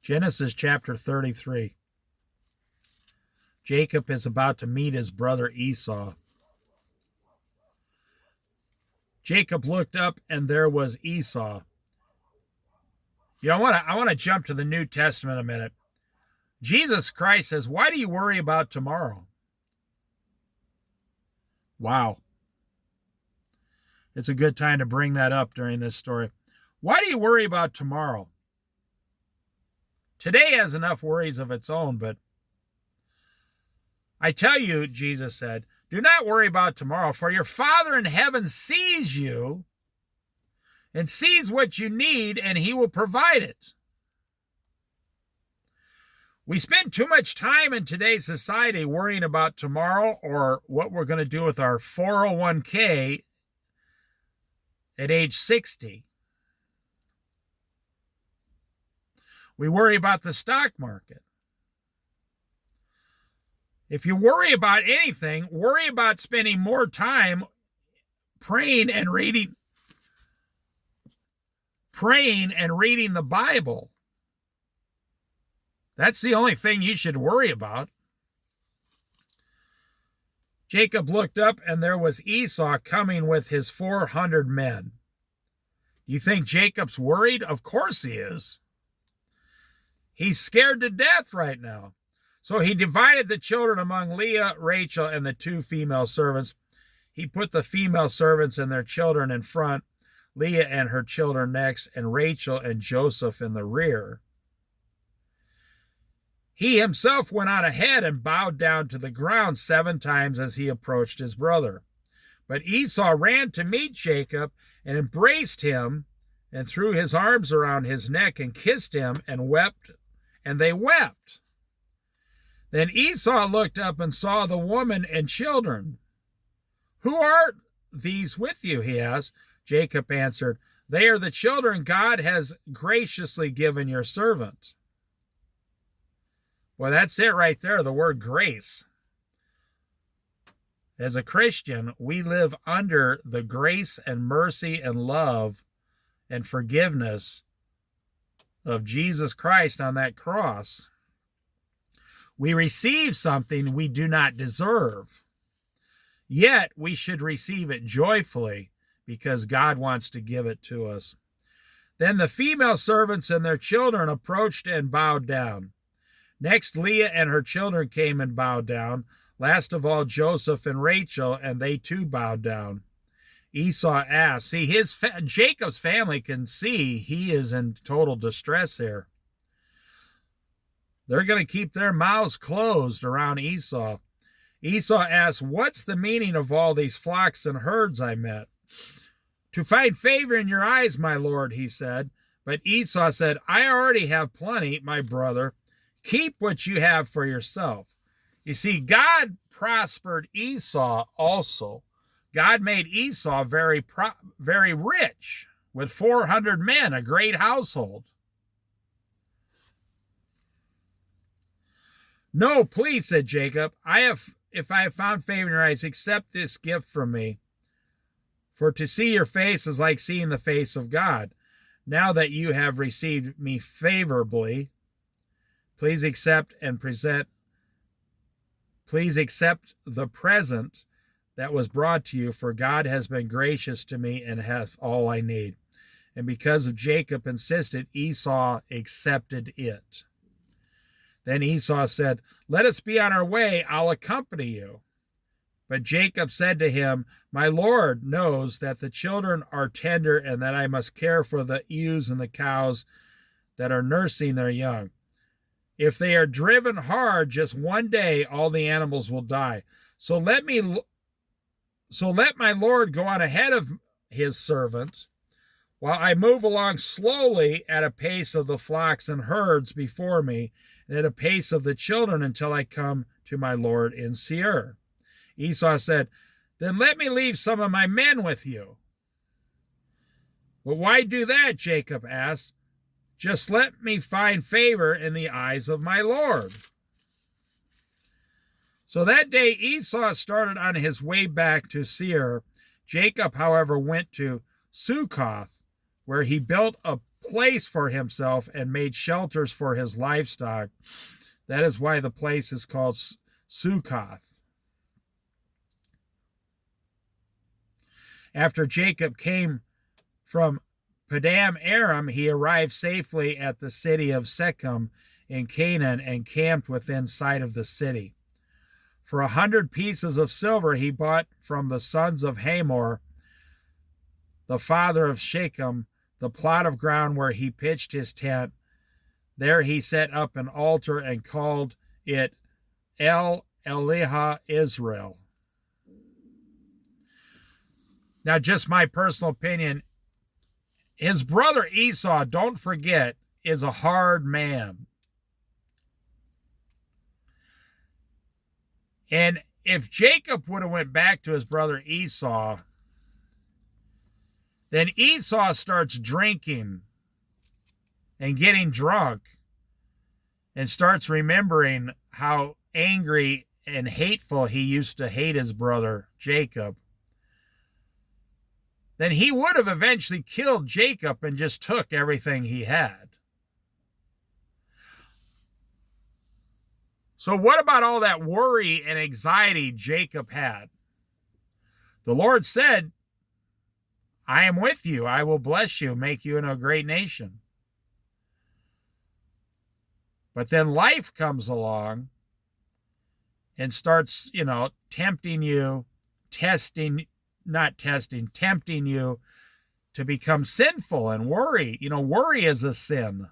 Genesis chapter 33. Jacob is about to meet his brother Esau. Jacob looked up, and there was Esau. I want to jump to the New Testament a minute. Jesus Christ says, why do you worry about tomorrow? Wow. It's a good time to bring that up during this story. Why do you worry about tomorrow? Today has enough worries of its own, but I tell you, Jesus said, do not worry about tomorrow, for your Father in heaven sees you and sees what you need, and he will provide it. We spend too much time in today's society worrying about tomorrow or what we're going to do with our 401k at age 60. We worry about the stock market. If you worry about anything, worry about spending more time praying and reading the Bible. That's the only thing you should worry about. Jacob looked up, and there was Esau coming with his 400 men. You think Jacob's worried? Of course he is. He's scared to death right now. So he divided the children among Leah, Rachel, and the two female servants. He put the female servants and their children in front, Leah and her children next, and Rachel and Joseph in the rear. He himself went on ahead and bowed down to the ground 7 times as he approached his brother. But Esau ran to meet Jacob and embraced him and threw his arms around his neck and kissed him and wept, and they wept. Then Esau looked up and saw the woman and children. Who are these with you? He asked. Jacob answered, they are the children God has graciously given your servant. Well, that's it right there, the word grace. As a Christian, we live under the grace and mercy and love and forgiveness of Jesus Christ on that cross. We receive something we do not deserve, yet we should receive it joyfully because God wants to give it to us. Then the female servants and their children approached and bowed down. Next, Leah and her children came and bowed down. Last of all, Joseph and Rachel, and they too bowed down. Esau asked, Jacob's family can see he is in total distress here. They're going to keep their mouths closed around Esau. Esau asked, what's the meaning of all these flocks and herds I met? To find favor in your eyes, my lord, he said. But Esau said, I already have plenty, my brother. Keep what you have for yourself. You see, God prospered Esau also. God made Esau very rich with 400 men, a great household. No, please, said Jacob, if I have found favor in your eyes, accept this gift from me. For to see your face is like seeing the face of God. Now that you have received me favorably, please accept the present that was brought to you, for God has been gracious to me and hath all I need. And because of Jacob insisted, Esau accepted it. Then Esau said, let us be on our way, I'll accompany you. But Jacob said to him, my Lord knows that the children are tender and that I must care for the ewes and the cows that are nursing their young. If they are driven hard just one day, all the animals will die. So let my Lord go on ahead of his servant, while I move along slowly at a pace of the flocks and herds before me, and at a pace of the children until I come to my Lord in Seir. Esau said, then let me leave some of my men with you. Well, why do that? Jacob asked. Just let me find favor in the eyes of my Lord. So that day Esau started on his way back to Seir. Jacob, however, went to Succoth, where he built a place for himself and made shelters for his livestock. That is why the place is called Succoth. After Jacob came from Padam Aram, he arrived safely at the city of Shechem in Canaan and camped within sight of the city. For 100 pieces of silver he bought from the sons of Hamor, the father of Shechem, the plot of ground where he pitched his tent. There he set up an altar and called it El Elohe Israel. Now, just my personal opinion, his brother Esau, don't forget, is a hard man. And if Jacob would have went back to his brother Esau, then Esau starts drinking and getting drunk and starts remembering how angry and hateful he used to hate his brother Jacob. Then he would have eventually killed Jacob and just took everything he had. So what about all that worry and anxiety Jacob had? The Lord said, I am with you. I will bless you, make you into a great nation. But then life comes along and starts, tempting you, tempting you to become sinful and worry. Worry is a sin.